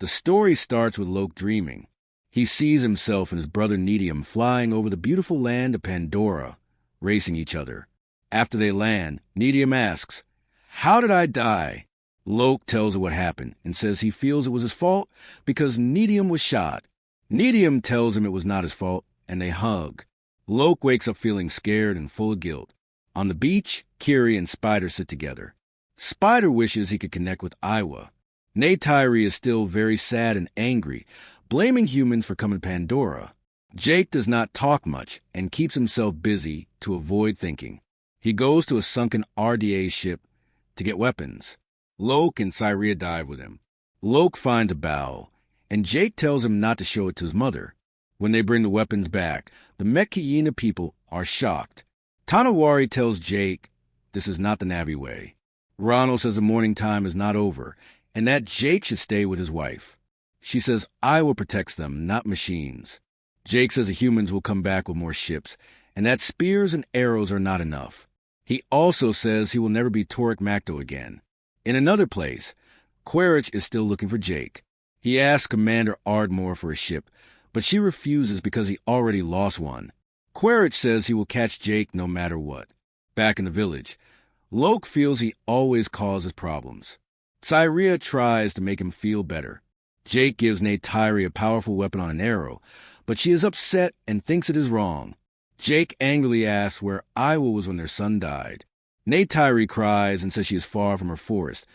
The story starts with Loke dreaming. He sees himself and his brother Nedium flying over the beautiful land of Pandora, racing each other. After they land, Nedium asks, "How did I die?" Loke tells her what happened and says he feels it was his fault because Nedium was shot. Nedium tells him it was not his fault, and they hug. Loke wakes up feeling scared and full of guilt. On the beach, Kiri and Spider sit together. Spider wishes he could connect with Iowa. Neytiri is still very sad and angry, blaming humans for coming to Pandora. Jake does not talk much and keeps himself busy to avoid thinking. He goes to a sunken RDA ship to get weapons. Loke and Cyria dive with him. Loke finds a bow, and Jake tells him not to show it to his mother. When they bring the weapons back, the Metkayina people are shocked. Tanawari tells Jake this is not the Navi way. Ronal says the morning time is not over, and that Jake should stay with his wife. She says Iowa protects them, not machines. Jake says the humans will come back with more ships, and that spears and arrows are not enough. He also says he will never be Torek Makto again. In another place, Quaritch is still looking for Jake. He asks Commander Ardmore for a ship, but she refuses because he already lost one. Quaritch says he will catch Jake no matter what. Back in the village, Loke feels he always causes problems. Cyria tries to make him feel better. Jake gives Neytiri a powerful weapon on an arrow, but she is upset and thinks it is wrong. Jake angrily asks where Iowa was when their son died. Neytiri cries and says she is far from her forest.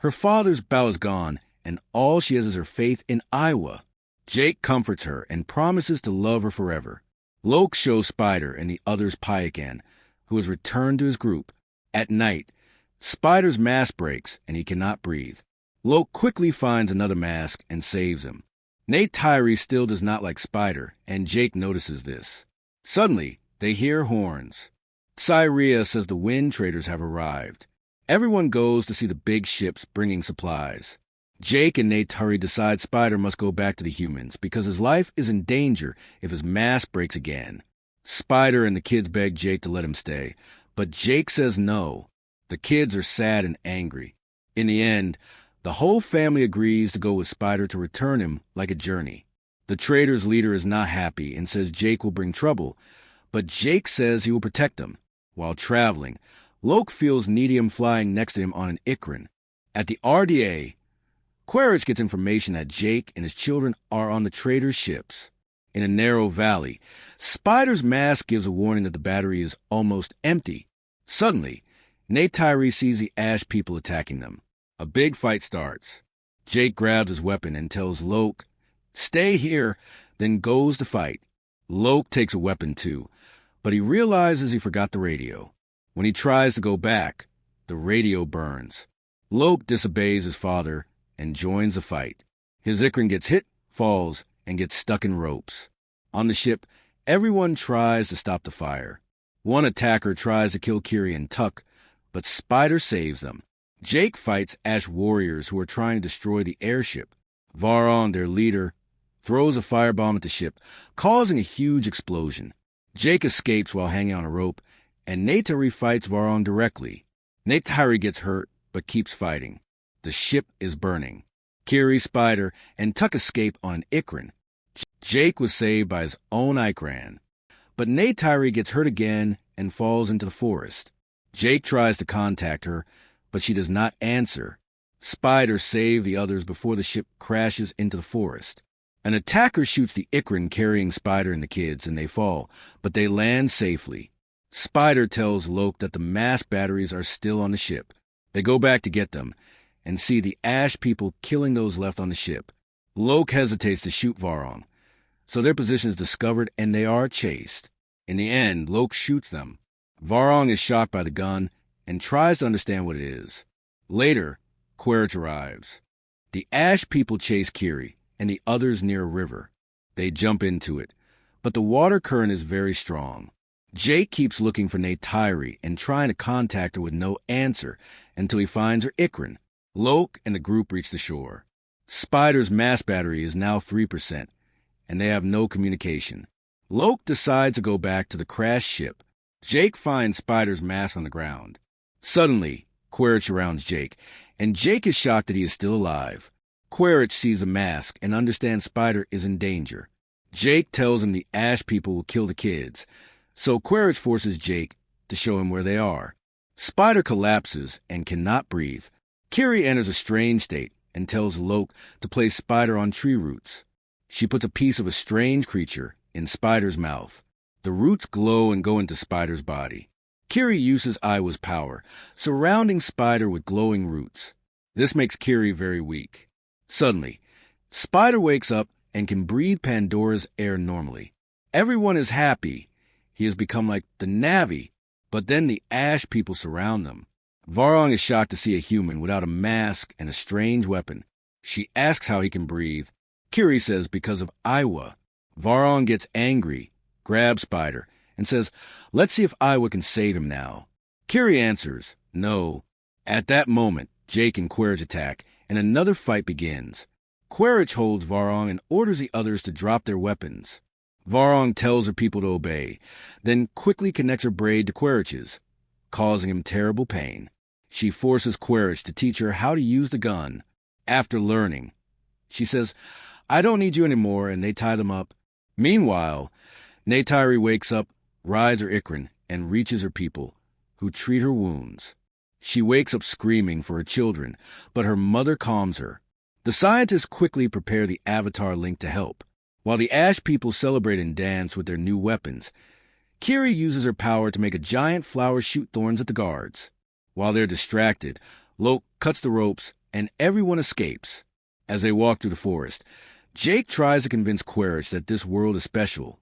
Her father's bow is gone, and all she has is her faith in Iowa. Jake comforts her and promises to love her forever. Loke shows Spider and the others Payakan, who has returned to his group. At night, Spider's mask breaks and he cannot breathe. Loke quickly finds another mask and saves him. Neytiri still does not like Spider, and Jake notices this. Suddenly, they hear horns. Cyria says the wind traders have arrived. Everyone goes to see the big ships bringing supplies. Jake and Neytiri decide Spider must go back to the humans because his life is in danger if his mask breaks again. Spider and the kids beg Jake to let him stay, but Jake says no. The kids are sad and angry. In the end, the whole family agrees to go with Spider to return him like a journey. The traders' leader is not happy and says Jake will bring trouble, but Jake says he will protect them. While traveling, Loke feels Nedium flying next to him on an Ikran. At the RDA, Quaritch gets information that Jake and his children are on the traders' ships. In a narrow valley, Spider's mask gives a warning that the battery is almost empty. Suddenly, Neytiri sees the Ash people attacking them. A big fight starts. Jake grabs his weapon and tells Loke, "Stay here," then goes to fight. Loke takes a weapon too, but he realizes he forgot the radio. When he tries to go back, the radio burns. Loke disobeys his father and joins the fight. His Ikran gets hit, falls, and gets stuck in ropes. On the ship, everyone tries to stop the fire. One attacker tries to kill Kiri and Tuck, but Spider saves them. Jake fights Ash warriors who are trying to destroy the airship. Varang, their leader, throws a firebomb at the ship, causing a huge explosion. Jake escapes while hanging on a rope, and Neytiri fights Varang directly. Neytiri gets hurt, but keeps fighting. The ship is burning. Kiri, Spider, and Tuck escape on an Ikran. Jake was saved by his own Ikran. But Neytiri gets hurt again and falls into the forest. Jake tries to contact her, but she does not answer. Spider saves the others before the ship crashes into the forest. An attacker shoots the Ikran carrying Spider and the kids, and they fall, but they land safely. Spider tells Loke that the mass batteries are still on the ship. They go back to get them, and see the Ash people killing those left on the ship. Loke hesitates to shoot Varang, so their position is discovered and they are chased. In the end, Loke shoots them. Varang is shocked by the gun and tries to understand what it is. Later, Quaritch arrives. The Ash people chase Kiri and the others near a river. They jump into it, but the water current is very strong. Jake keeps looking for Neytiri and trying to contact her with no answer until he finds her Ikran. Loke and the group reach the shore. Spider's mass battery is now 3%, and they have no communication. Loke decides to go back to the crashed ship. Jake finds Spider's mask on the ground. Suddenly, Quaritch surrounds Jake, and Jake is shocked that he is still alive. Quaritch sees a mask and understands Spider is in danger. Jake tells him the Ash people will kill the kids, so Quaritch forces Jake to show him where they are. Spider collapses and cannot breathe. Kiri enters a strange state and tells Loke to place Spider on tree roots. She puts a piece of a strange creature in Spider's mouth. The roots glow and go into Spider's body. Kiri uses Iwa's power, surrounding Spider with glowing roots. This makes Kiri very weak. Suddenly, Spider wakes up and can breathe Pandora's air normally. Everyone is happy. He has become like the Na'vi, but then the Ash people surround them. Varang is shocked to see a human without a mask and a strange weapon. She asks how he can breathe. Kiri says because of Iwa. Varang gets angry, grabs Spider, and says, "Let's see if Iwa can save him now." Kiri answers, "No." At that moment, Jake and Quaritch attack, and another fight begins. Quaritch holds Varang and orders the others to drop their weapons. Varang tells her people to obey, then quickly connects her braid to Quaritch's, causing him terrible pain. She forces Quaritch to teach her how to use the gun. After learning, she says, "I don't need you anymore," and they tie them up. Meanwhile, Neytiri wakes up, rides her Ikrin, and reaches her people, who treat her wounds. She wakes up screaming for her children, but her mother calms her. The scientists quickly prepare the Avatar Link to help. While the Ash people celebrate and dance with their new weapons, Kiri uses her power to make a giant flower shoot thorns at the guards. While they're distracted, Loke cuts the ropes and everyone escapes. As they walk through the forest, Jake tries to convince Quaritch that this world is special,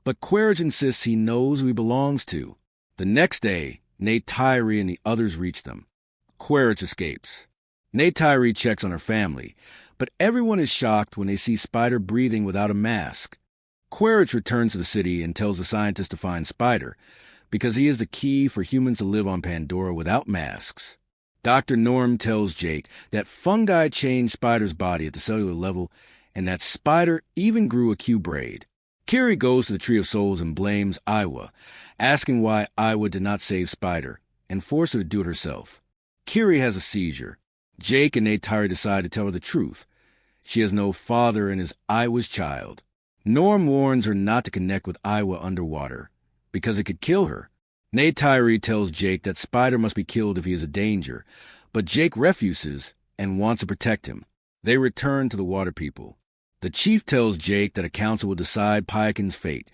but Quaritch insists he knows who he belongs to. The next day, Neytiri and the others reach them. Quaritch escapes. Neytiri checks on her family, but everyone is shocked when they see Spider breathing without a mask. Quaritch returns to the city and tells the scientists to find Spider, because he is the key for humans to live on Pandora without masks. Dr. Norm tells Jake that fungi changed Spider's body at the cellular level, and that Spider even grew a Q braid. Kiri goes to the Tree of Souls and blames Iwa, asking why Iwa did not save Spider, and force her to do it herself. Kiri has a seizure. Jake and Neytiri decide to tell her the truth. She has no father and is Iwa's child. Norm warns her not to connect with Iwa underwater, because it could kill her. Neytiri tells Jake that Spider must be killed if he is a danger, but Jake refuses and wants to protect him. They return to the water people. The chief tells Jake that a council will decide Paikin's fate,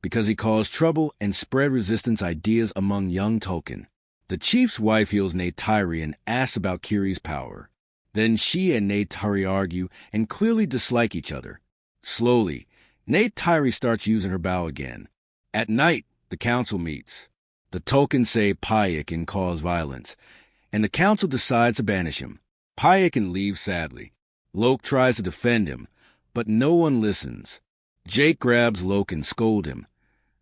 because he caused trouble and spread resistance ideas among young Tolkien. The chief's wife heals Neytiri and asks about Kiri's power. Then she and Neytiri argue and clearly dislike each other. Slowly, Neytiri starts using her bow again. At night, the council meets. The Tolkien say Paikin caused violence, and the council decides to banish him. Paikin leaves sadly. Loke tries to defend him, but no one listens. Jake grabs Loke and scolds him,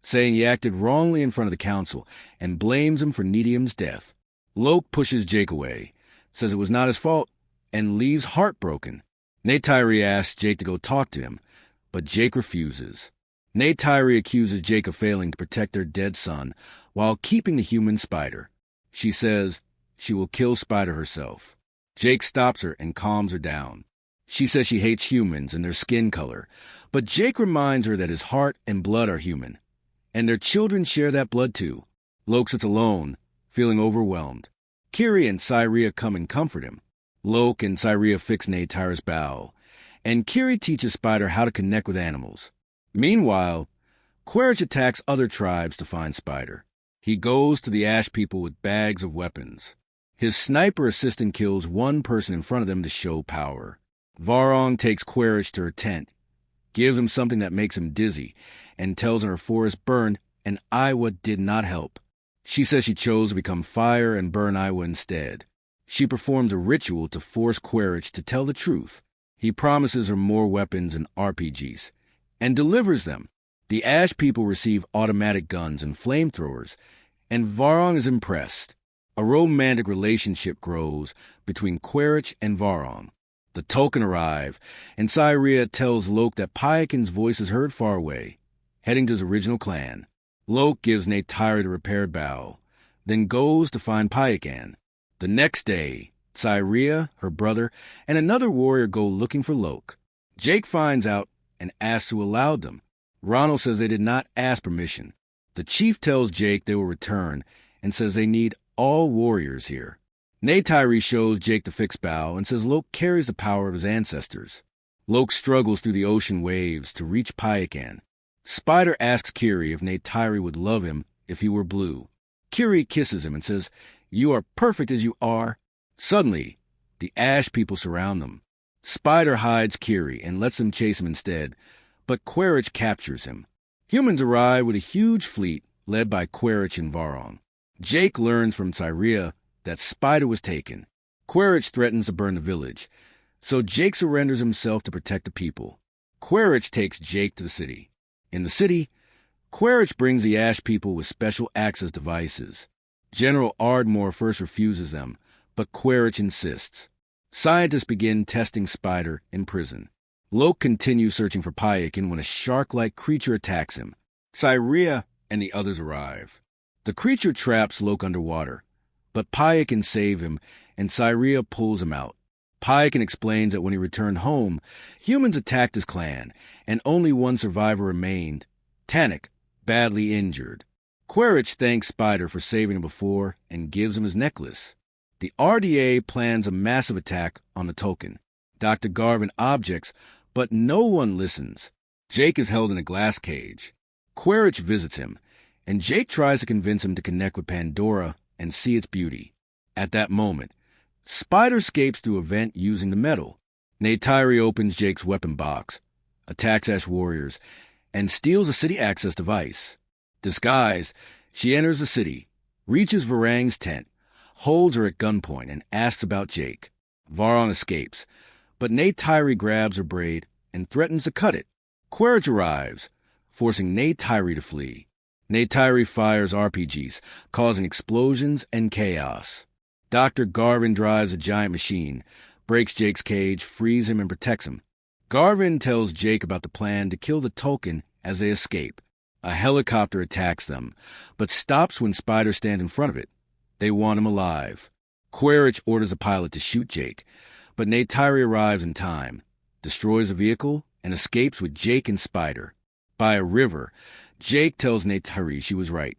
saying he acted wrongly in front of the council and blames him for Nedium's death. Loke pushes Jake away, says it was not his fault, and leaves heartbroken. Neytiri asks Jake to go talk to him, but Jake refuses. Neytiri accuses Jake of failing to protect their dead son while keeping the human Spider. She says she will kill Spider herself. Jake stops her and calms her down. She says she hates humans and their skin color, but Jake reminds her that his heart and blood are human, and their children share that blood too. Loke sits alone, feeling overwhelmed. Kiri and Cyria come and comfort him. Loke and Cyria fix Neytiri's bow, and Kiri teaches Spider how to connect with animals. Meanwhile, Quaritch attacks other tribes to find Spider. He goes to the Ash people with bags of weapons. His sniper assistant kills one person in front of them to show power. Varang takes Quaritch to her tent, gives him something that makes him dizzy, and tells him her forest burned and Iwa did not help. She says she chose to become fire and burn Iwa instead. She performs a ritual to force Quaritch to tell the truth. He promises her more weapons and RPGs, and delivers them. The Ash people receive automatic guns and flamethrowers, and Varang is impressed. A romantic relationship grows between Quaritch and Varang. The Tolkien arrive, and Cyria tells Loke that Paikin's voice is heard far away, heading to his original clan. Loke gives Neytiri the repaired bow, then goes to find Paikin. The next day, Cyria, her brother, and another warrior go looking for Loke. Jake finds out and asks who allowed them. Ronal says they did not ask permission. The chief tells Jake they will return and says they need all warriors here. Neytiri shows Jake the fixed bow and says Loke carries the power of his ancestors. Loke struggles through the ocean waves to reach Payakan. Spider asks Kiri if Neytiri would love him if he were blue. Kiri kisses him and says, "You are perfect as you are." Suddenly, the Ash people surround them. Spider hides Kiri and lets them chase him instead, but Quaritch captures him. Humans arrive with a huge fleet led by Quaritch and Varang. Jake learns from Cyria that Spider was taken. Quaritch threatens to burn the village, so Jake surrenders himself to protect the people. Quaritch takes Jake to the city. In the city, Quaritch brings the Ash people with special access devices. General Ardmore first refuses them, but Quaritch insists. Scientists begin testing Spider in prison. Loke continues searching for Payakan when a shark-like creature attacks him. Cyria and the others arrive. The creature traps Loke underwater, but Payakan saves him and Cyria pulls him out. Payakan explains that when he returned home, humans attacked his clan, and only one survivor remained, Tanik, badly injured. Quaritch thanks Spider for saving him before and gives him his necklace. The RDA plans a massive attack on the token. Dr. Garvin objects, but no one listens. Jake is held in a glass cage. Quaritch visits him, and Jake tries to convince him to connect with Pandora and see its beauty. At that moment, Spider escapes through a vent using the metal. Neytiri opens Jake's weapon box, attacks Ash warriors, and steals a city access device. Disguised, she enters the city, reaches Varang's tent, holds her at gunpoint, and asks about Jake. Varang escapes, but Neytiri grabs her braid and threatens to cut it. Quaritch arrives, forcing Neytiri to flee. Neytiri fires RPGs, causing explosions and chaos. Dr. Garvin drives a giant machine, breaks Jake's cage, frees him, and protects him. Garvin tells Jake about the plan to kill the token as they escape. A helicopter attacks them, but stops when Spider stands in front of it. They want him alive. Quaritch orders a pilot to shoot Jake, but Neytiri arrives in time, destroys the vehicle, and escapes with Jake and Spider. By a river, Jake tells Neytiri she was right.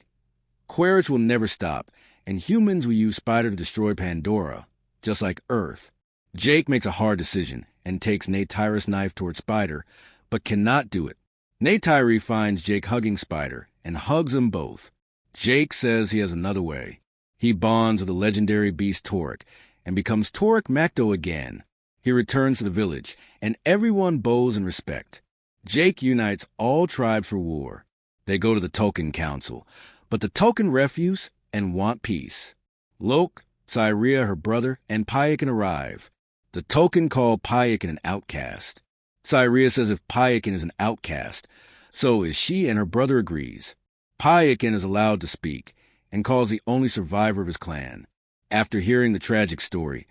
Quaritch will never stop, and humans will use Spider to destroy Pandora, just like Earth. Jake makes a hard decision and takes Neytiri's knife towards Spider, but cannot do it. Neytiri finds Jake hugging Spider and hugs them both. Jake says he has another way. He bonds with the legendary beast Torek and becomes Torek Macto again. He returns to the village, and everyone bows in respect. Jake unites all tribes for war. They go to the Token Council, but the Token refuse and want peace. Loke, Cyria, her brother, and Payakan arrive. The Token call Payakan an outcast. Cyria says if Payakan is an outcast, so is she, and her brother agrees. Payakan is allowed to speak and calls the only survivor of his clan. After hearing the tragic story,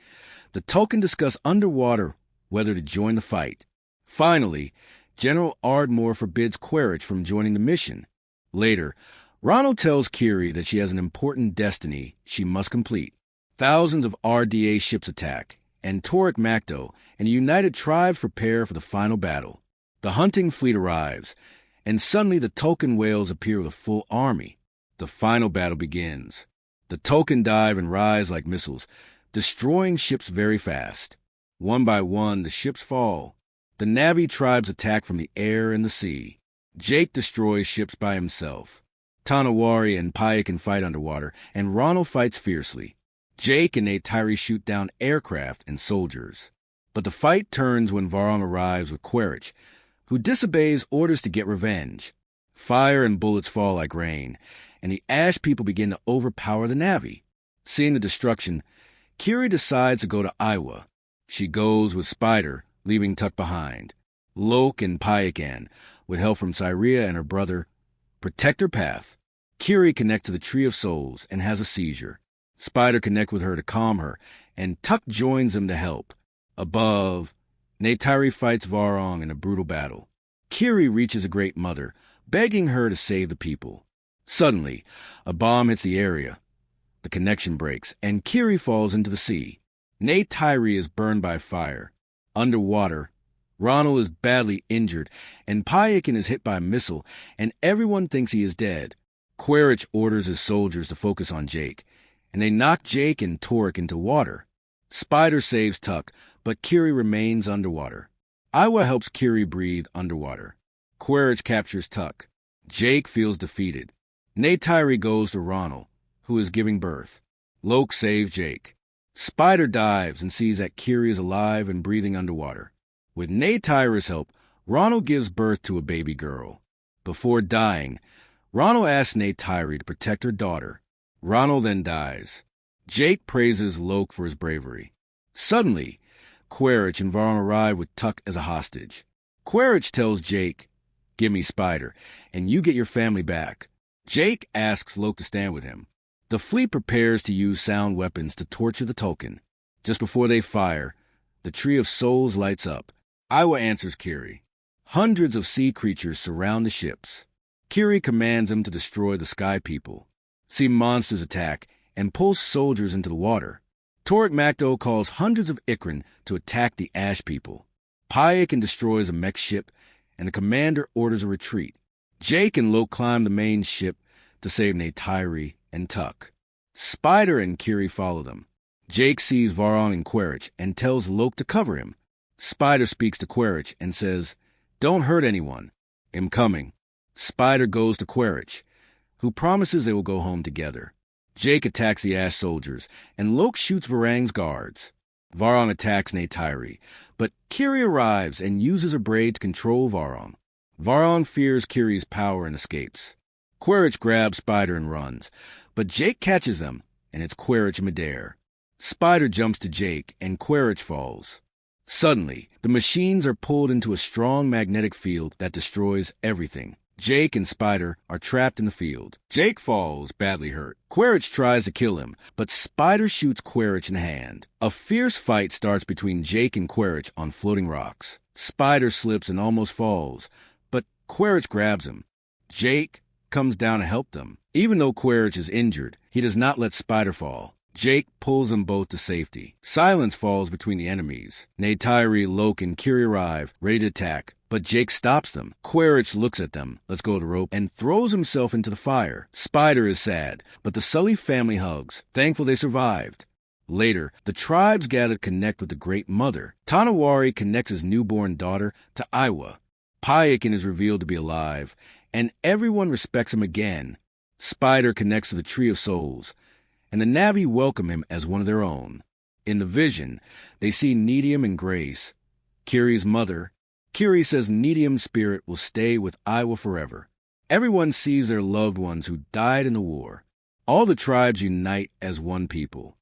the Token discuss underwater whether to join the fight. Finally, General Ardmore forbids Quaritch from joining the mission. Later, Ronald tells Kiri that she has an important destiny she must complete. Thousands of RDA ships attack, and Torek Macto and the united tribes prepare for the final battle. The hunting fleet arrives, and suddenly the Token whales appear with a full army. The final battle begins. The Token dive and rise like missiles, destroying ships very fast. One by one, the ships fall. The Navi tribes attack from the air and the sea. Jake destroys ships by himself. Tanawari and Payakan fight underwater, and Ronald fights fiercely. Jake and Neytiri shoot down aircraft and soldiers. But the fight turns when Varang arrives with Quaritch, who disobeys orders to get revenge. Fire and bullets fall like rain, and the Ash people begin to overpower the Navi. Seeing the destruction, Kiri decides to go to Iowa. She goes with Spider, leaving Tuck behind. Loke and Payakan, with help from Cyria and her brother, protect her path. Kiri connects to the Tree of Souls and has a seizure. Spider connects with her to calm her, and Tuck joins them to help. Above, Neytiri fights Varang in a brutal battle. Kiri reaches a Great Mother, begging her to save the people. Suddenly, a bomb hits the area. The connection breaks, and Kiri falls into the sea. Neytiri is burned by fire. Underwater, Ronal is badly injured, and Payakin is hit by a missile, and everyone thinks he is dead. Quaritch orders his soldiers to focus on Jake, and they knock Jake and Torek into water. Spider saves Tuck, but Kiri remains underwater. Iwa helps Kiri breathe underwater. Quaritch captures Tuck. Jake feels defeated. Neytiri goes to Ronal, who is giving birth. Loke saves Jake. Spider dives and sees that Kiri is alive and breathing underwater. With Neytiri's help, Ronal gives birth to a baby girl. Before dying, Ronal asks Neytiri to protect her daughter. Ronal then dies. Jake praises Loke for his bravery. Suddenly, Quaritch and Varang arrive with Tuck as a hostage. Quaritch tells Jake, "Give me Spider, and you get your family back." Jake asks Loke to stand with him. The fleet prepares to use sound weapons to torture the Tolkien. Just before they fire, the Tree of Souls lights up. Iwa answers Kiri. Hundreds of sea creatures surround the ships. Kiri commands them to destroy the Sky People. Sea monsters attack and pull soldiers into the water. Torek Makto calls hundreds of Ikrin to attack the Ash People. Payakin destroys a mech ship, and the commander orders a retreat. Jake and Loke climb the main ship to save Neytiri and Tuck. Spider and Kiri follow them. Jake sees Varang and Quaritch and tells Loke to cover him. Spider speaks to Quaritch and says, "Don't hurt anyone. I'm coming." Spider goes to Quaritch, who promises they will go home together. Jake attacks the Ash soldiers, and Loke shoots Varang's guards. Varang attacks Neytiri, but Kiri arrives and uses her braid to control Varang. Varang fears Kiri's power and escapes. Quaritch grabs Spider and runs, but Jake catches them, and it's Quaritch midair. Spider jumps to Jake, and Quaritch falls. Suddenly, the machines are pulled into a strong magnetic field that destroys everything. Jake and Spider are trapped in the field. Jake falls, badly hurt. Quaritch tries to kill him, but Spider shoots Quaritch in the hand. A fierce fight starts between Jake and Quaritch on floating rocks. Spider slips and almost falls, but Quaritch grabs him. Jake comes down to help them. Even though Quaritch is injured, he does not let Spider fall. Jake pulls them both to safety. Silence falls between the enemies. Neytiri, Loke, and Kiri arrive, ready to attack, but Jake stops them. Quaritch looks at them, lets go of the rope, and throws himself into the fire. Spider is sad, but the Sully family hugs, thankful they survived. Later, the tribes gather to connect with the Great Mother. Tanawari connects his newborn daughter to Iwa. Payakin is revealed to be alive, and everyone respects him again. Spider connects to the Tree of Souls, and the Na'vi welcome him as one of their own. In the vision, they see Nedium and Grace, Kiri's mother. Kiri says Nedium's spirit will stay with Iwa forever. Everyone sees their loved ones who died in the war. All the tribes unite as one people.